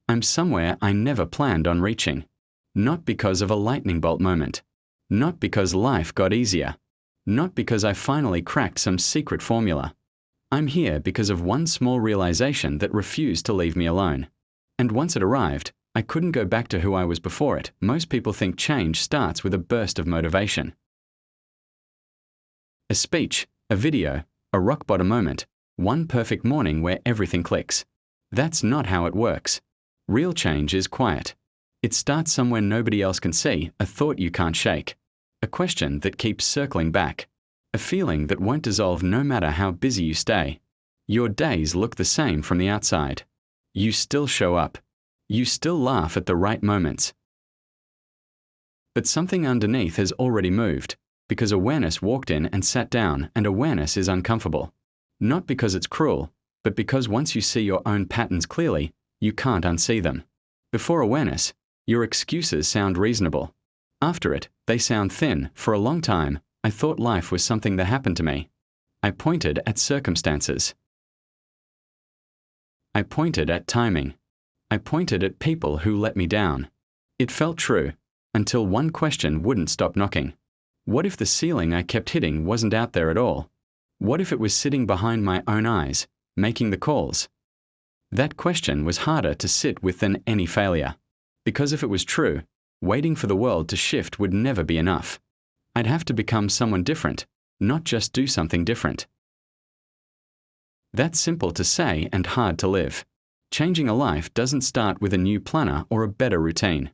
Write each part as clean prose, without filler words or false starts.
I'm somewhere I never planned on reaching. Not because of a lightning bolt moment. Not because life got easier. Not because I finally cracked some secret formula. I'm here because of one small realization that refused to leave me alone. And once it arrived, I couldn't go back to who I was before it. Most people think change starts with a burst of motivation. A speech, a video, a rock-bottom moment, one perfect morning where everything clicks. That's not how it works. Real change is quiet. It starts somewhere nobody else can see, a thought you can't shake, a question that keeps circling back, a feeling that won't dissolve no matter how busy you stay. Your days look the same from the outside. You still show up. You still laugh at the right moments. But something underneath has already moved, because awareness walked in and sat down, and awareness is uncomfortable. Not because it's cruel, but because once you see your own patterns clearly, you can't unsee them. Before awareness, your excuses sound reasonable. After it, they sound thin. For a long time, I thought life was something that happened to me. I pointed at circumstances. I pointed at timing. I pointed at people who let me down. It felt true, until one question wouldn't stop knocking. What if the ceiling I kept hitting wasn't out there at all? What if it was sitting behind my own eyes, making the calls? That question was harder to sit with than any failure. Because if it was true, waiting for the world to shift would never be enough. I'd have to become someone different, not just do something different. That's simple to say and hard to live. Changing a life doesn't start with a new planner or a better routine.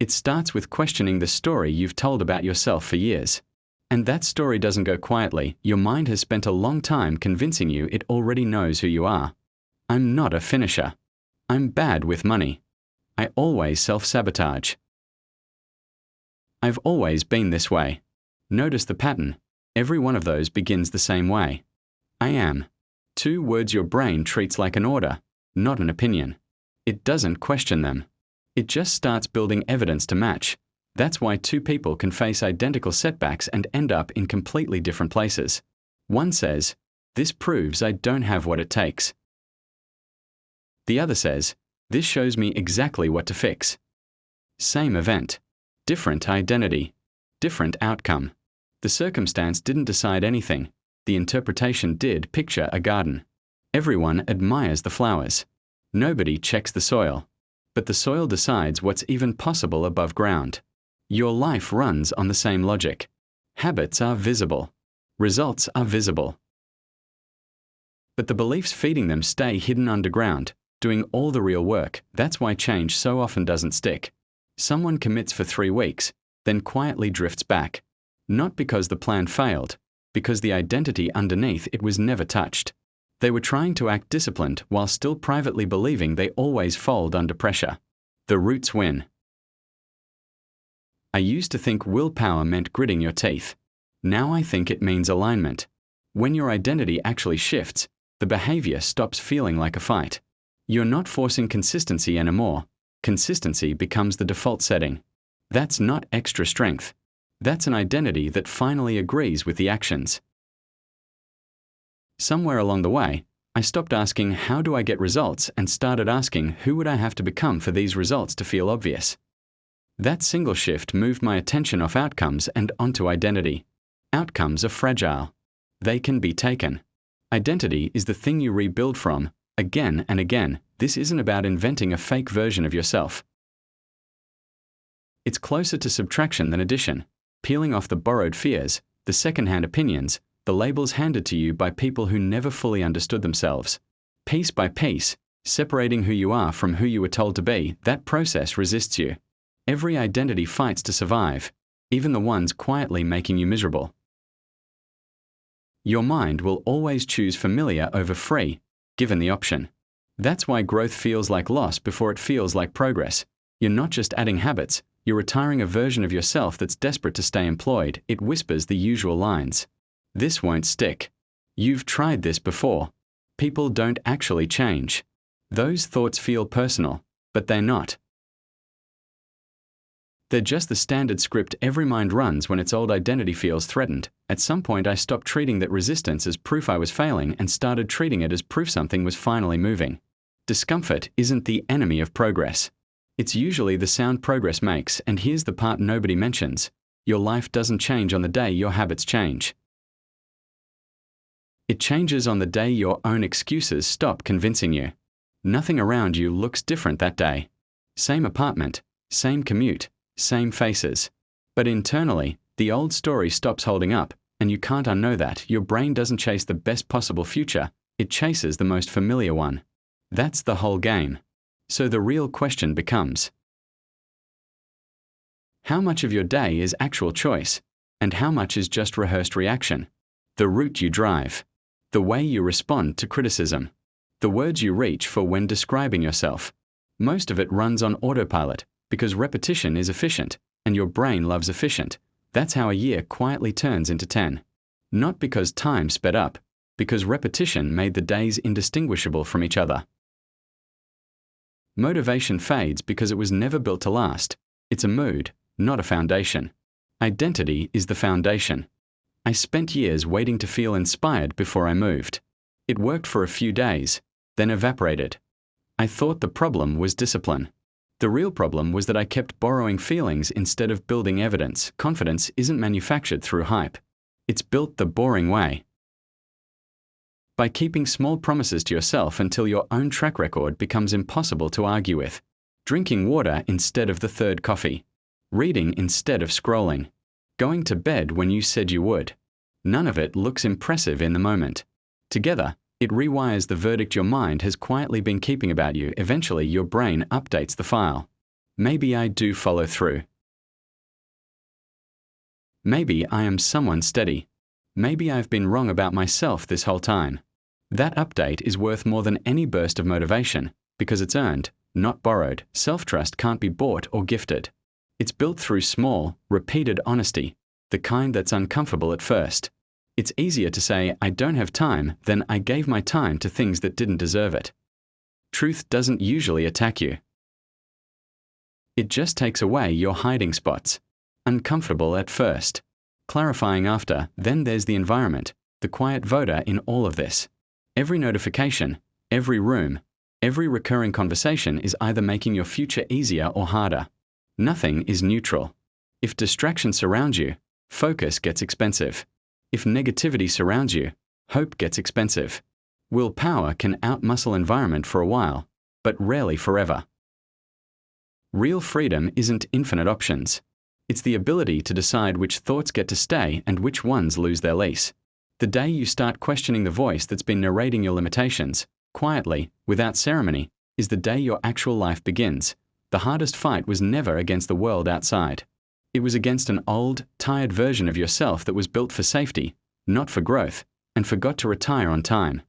It starts with questioning the story you've told about yourself for years. And that story doesn't go quietly. Your mind has spent a long time convincing you it already knows who you are. I'm not a finisher. I'm bad with money. I always self-sabotage. I've always been this way. Notice the pattern. Every one of those begins the same way. I am. 2 words your brain treats like an order, not an opinion. It doesn't question them. It just starts building evidence to match. That's why 2 people can face identical setbacks and end up in completely different places. One says, "This proves I don't have what it takes." The other says, "This shows me exactly what to fix." Same event. Different identity. Different outcome. The circumstance didn't decide anything. The interpretation did. Picture a garden. Everyone admires the flowers. Nobody checks the soil. But the soil decides what's even possible above ground. Your life runs on the same logic. Habits are visible. Results are visible. But the beliefs feeding them stay hidden underground, doing all the real work. That's why change so often doesn't stick. Someone commits for 3 weeks, then quietly drifts back. Not because the plan failed, because the identity underneath it was never touched. They were trying to act disciplined while still privately believing they always fold under pressure. The roots win. I used to think willpower meant gritting your teeth. Now I think it means alignment. When your identity actually shifts, the behavior stops feeling like a fight. You're not forcing consistency anymore. Consistency becomes the default setting. That's not extra strength. That's an identity that finally agrees with the actions. Somewhere along the way, I stopped asking how do I get results and started asking who would I have to become for these results to feel obvious. That single shift moved my attention off outcomes and onto identity. Outcomes are fragile. They can be taken. Identity is the thing you rebuild from, again and again. This isn't about inventing a fake version of yourself. It's closer to subtraction than addition, peeling off the borrowed fears, the second-hand opinions, the labels handed to you by people who never fully understood themselves. Piece by piece, separating who you are from who you were told to be, that process resists you. Every identity fights to survive, even the ones quietly making you miserable. Your mind will always choose familiar over free, given the option. That's why growth feels like loss before it feels like progress. You're not just adding habits, you're retiring a version of yourself that's desperate to stay employed. It whispers the usual lines. This won't stick. You've tried this before. People don't actually change. Those thoughts feel personal, but they're not. They're just the standard script every mind runs when its old identity feels threatened. At some point I stopped treating that resistance as proof I was failing and started treating it as proof something was finally moving. Discomfort isn't the enemy of progress. It's usually the sound progress makes, and here's the part nobody mentions. Your life doesn't change on the day your habits change. It changes on the day your own excuses stop convincing you. Nothing around you looks different that day. Same apartment, same commute, same faces. But internally, the old story stops holding up, and you can't unknow that. Your brain doesn't chase the best possible future, it chases the most familiar one. That's the whole game. So the real question becomes, how much of your day is actual choice, and how much is just rehearsed reaction? The route you drive, the way you respond to criticism, the words you reach for when describing yourself. Most of it runs on autopilot because repetition is efficient, and your brain loves efficient. That's how a year quietly turns into 10. Not because time sped up, because repetition made the days indistinguishable from each other. Motivation fades because it was never built to last. It's a mood, not a foundation. Identity is the foundation. I spent years waiting to feel inspired before I moved. It worked for a few days, then evaporated. I thought the problem was discipline. The real problem was that I kept borrowing feelings instead of building evidence. Confidence isn't manufactured through hype. It's built the boring way. By keeping small promises to yourself until your own track record becomes impossible to argue with. Drinking water instead of the third coffee. Reading instead of scrolling. Going to bed when you said you would. None of it looks impressive in the moment. Together, it rewires the verdict your mind has quietly been keeping about you. Eventually, your brain updates the file. Maybe I do follow through. Maybe I am someone steady. Maybe I've been wrong about myself this whole time. That update is worth more than any burst of motivation because it's earned, not borrowed. Self-trust can't be bought or gifted. It's built through small, repeated honesty, the kind that's uncomfortable at first. It's easier to say, I don't have time, than I gave my time to things that didn't deserve it. Truth doesn't usually attack you. It just takes away your hiding spots. Uncomfortable at first. Clarifying after, then there's the environment, the quiet voter in all of this. Every notification, every room, every recurring conversation is either making your future easier or harder. Nothing is neutral. If distraction surrounds you, focus gets expensive. If negativity surrounds you, hope gets expensive. Willpower can outmuscle environment for a while, but rarely forever. Real freedom isn't infinite options. It's the ability to decide which thoughts get to stay and which ones lose their lease. The day you start questioning the voice that's been narrating your limitations, quietly, without ceremony, is the day your actual life begins. The hardest fight was never against the world outside. It was against an old, tired version of yourself that was built for safety, not for growth, and forgot to retire on time.